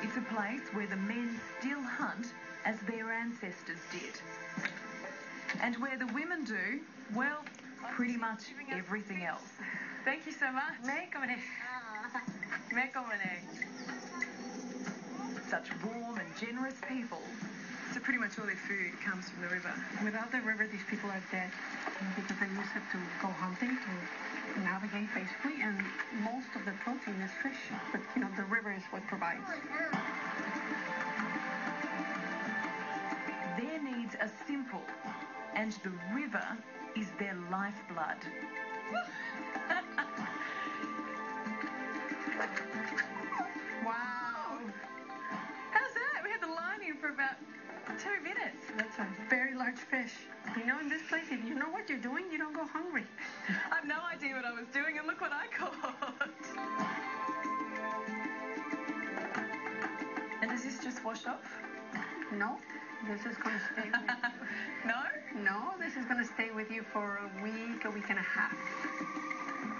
It's a place where the men still hunt as their ancestors did. And where the women do, well, pretty much everything else. Thank you so much. Such warm and generous people. So pretty much all their food comes from the river. Without the river, these people are dead because they use it to go hunting, to navigate basically, and most of the protein is fish. But, the river is what provides. Their needs are simple, and the river is their lifeblood. Wow. How's that? We had the line in for about 2 minutes. That's a very large fish. In this place, if you know what you're doing, you don't go hungry. I have no idea what I was doing, and look what I caught. And does this just wash off? No, this is going to stay with you. No? No, this is going to stay with you for a week and a half.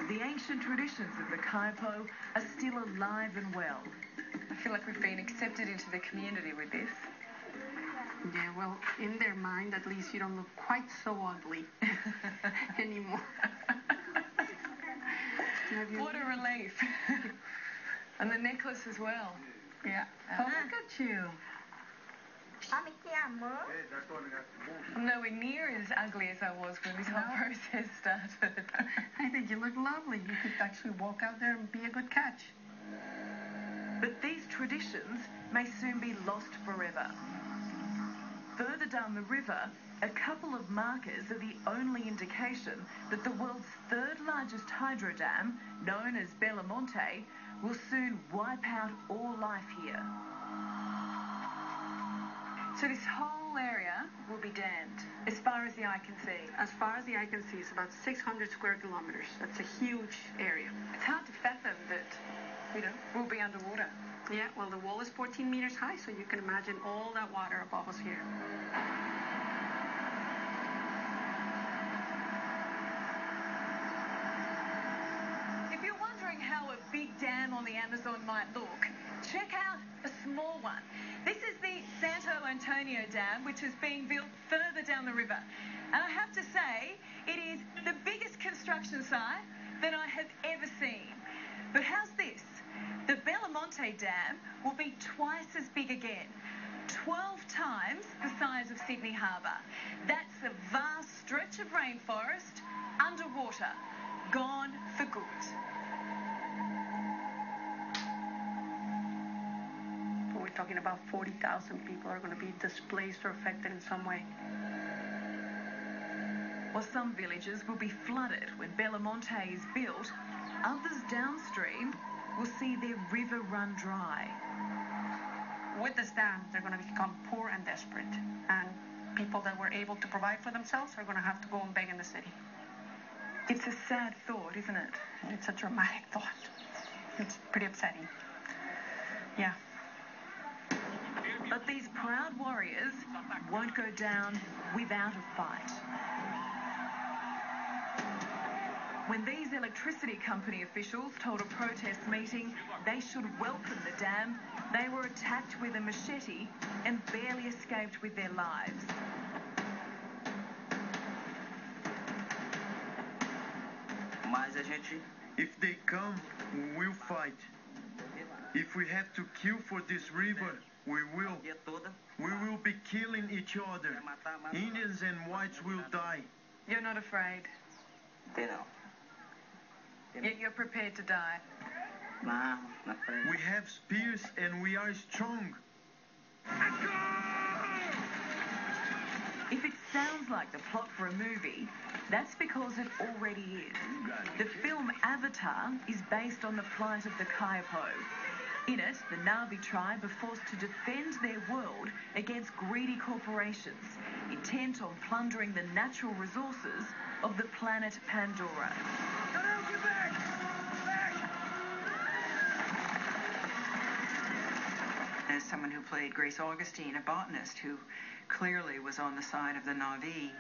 The ancient traditions of the Kaipo are still alive and well. I feel like we've been accepted into the community with this. Yeah, well, in their mind, at least, you don't look quite so ugly anymore. What a relief. And the necklace as well. Yeah. Oh, look at you. I'm nowhere near as ugly as I was when this whole process started. I think you look lovely. You could actually walk out there and be a good catch. But these traditions may soon be lost forever. Further down the river, a couple of markers are the only indication that the world's third largest hydro dam, known as Belo Monte, will soon wipe out all life here. So this whole area will be dammed, as far as the eye can see. As far as the eye can see, it's about 600 square kilometers. That's a huge area. It's hard to fathom that, we'll be underwater. Yeah, well, the wall is 14 meters high, so you can imagine all that water above us here. If you're wondering how a big dam on the Amazon might look, check out a small one. This is the Santo Antonio Dam, which is being built further down the river. And I have to say, it is the biggest construction site that I have ever seen. But how's this? The Belo Monte Dam will be twice as big again, 12 times the size of Sydney Harbour. That's a vast stretch of rainforest underwater, gone for good. We're talking about 40,000 people are going to be displaced or affected in some way. While some villages will be flooded when Belo Monte is built, others downstream will see their river run dry. With this dam, they're going to become poor and desperate. And people that were able to provide for themselves are going to have to go and beg in the city. It's a sad thought, isn't it? It's a dramatic thought. It's pretty upsetting. Yeah. But these proud warriors won't go down without a fight. When these electricity company officials told a protest meeting they should welcome the dam, they were attacked with a machete and barely escaped with their lives. If they come, we'll fight. If we have to kill for this river, we will. We will be killing each other. Indians and whites will die. You're not afraid? Yet you're prepared to die? We have spears and we are strong. If it sounds like the plot for a movie, that's because it already is. The film Avatar is based on the plight of the Kaipo. In it, the Na'vi tribe are forced to defend their world against greedy corporations, intent on plundering the natural resources of the planet Pandora. As someone who played Grace Augustine, a botanist who clearly was on the side of the Na'vi,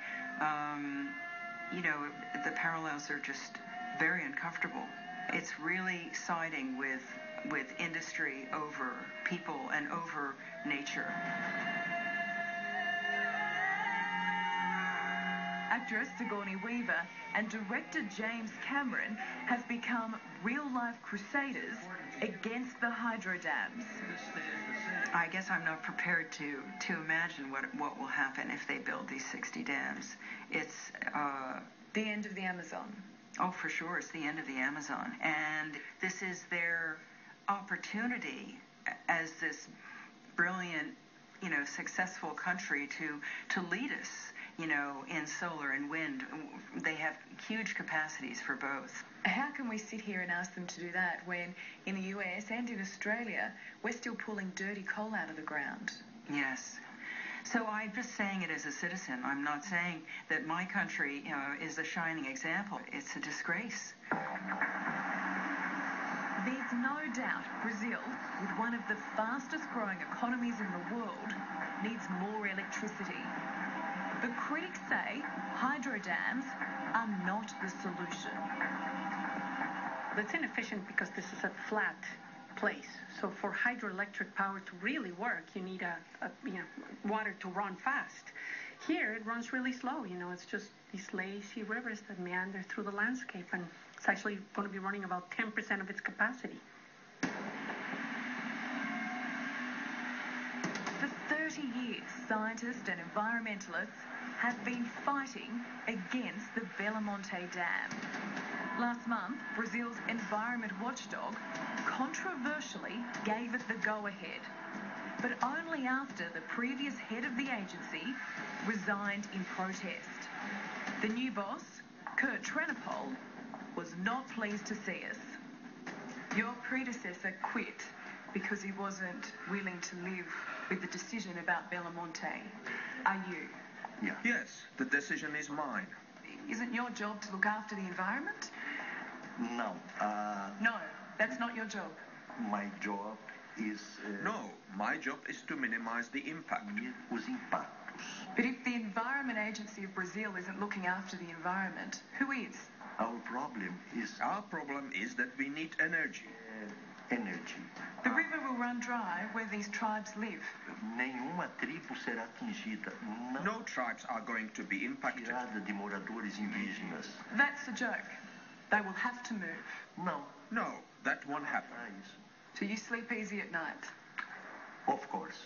the parallels are just very uncomfortable. It's really siding with industry over people and over nature. Actress Sigourney Weaver and director James Cameron have become real-life crusaders against the hydro dams. I guess I'm not prepared to imagine what will happen if they build these 60 dams. It's the end of the Amazon. Oh, for sure, it's the end of the Amazon. And this is their opportunity as this brilliant, successful country to lead us, in solar and wind. They have huge capacities for both. How can we sit here and ask them to do that when in the US and in Australia, we're still pulling dirty coal out of the ground? Yes. So I'm just saying it as a citizen. I'm not saying that my country, is a shining example. It's a disgrace. There's no doubt Brazil, with one of the fastest growing economies in the world, needs more electricity. But critics say hydro dams are not the solution. It's inefficient because this is a flat place. So for hydroelectric power to really work, you need water to run fast. Here it runs really slow. It's just these lazy rivers that meander through the landscape, and it's actually going to be running about 10% of its capacity. For 30 years, scientists and environmentalists have been fighting against the Belo Monte Dam. Last month, Brazil's environment watchdog controversially gave it the go-ahead, but only after the previous head of the agency resigned in protest. The new boss, Kurt Tranopol, was not pleased to see us. Your predecessor quit because he wasn't willing to live with the decision about Belo Monte. Are you? Yeah. Yes, the decision is mine. Isn't your job to look after the environment? No. No, that's not your job. My job is... No, my job is to minimize the impact. Os impactos. But if the Environment Agency of Brazil isn't looking after the environment, who is? Our problem is that we need energy. Energy. The river will run dry where these tribes live. Nenhuma tribo será atingida. No tribes are going to be impacted. Tirada de moradores indígenas. That's a joke. They will have to move. No, that won't happen. So you sleep easy at night? Of course.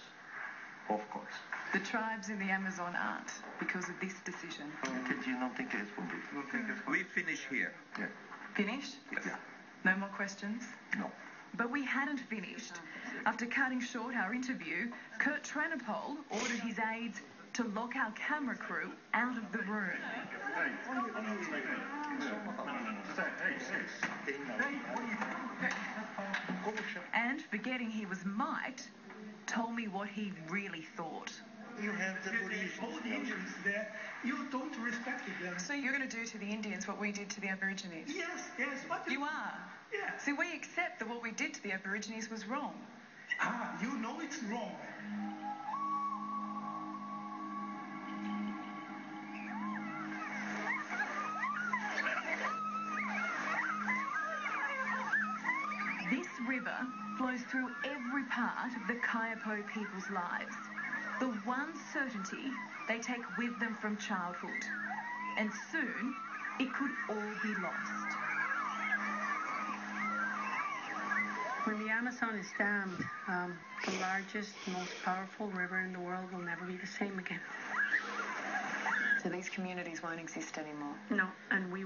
The tribes in the Amazon aren't, because of this decision. Entendi, não tem que responder. We finish here. Yeah. Finished? Yeah. No more questions? No. But we hadn't finished. After cutting short our interview, Kurt Tranopol ordered his aides to lock our camera crew out of the room. And, forgetting he was mic'd, told me what he really thought. You have the Indians there. You don't respect them. So you're going to do to the Indians what we did to the Aborigines? Yes. What You are? Yeah. See, we accept that what we did to the Aborigines was wrong. You know it's wrong. This river flows through every part of the Kayapo people's lives. The one certainty they take with them from childhood. And soon, it could all be lost. When the Amazon is dammed, the largest, most powerful river in the world will never be the same again. So these communities won't exist anymore? No, and we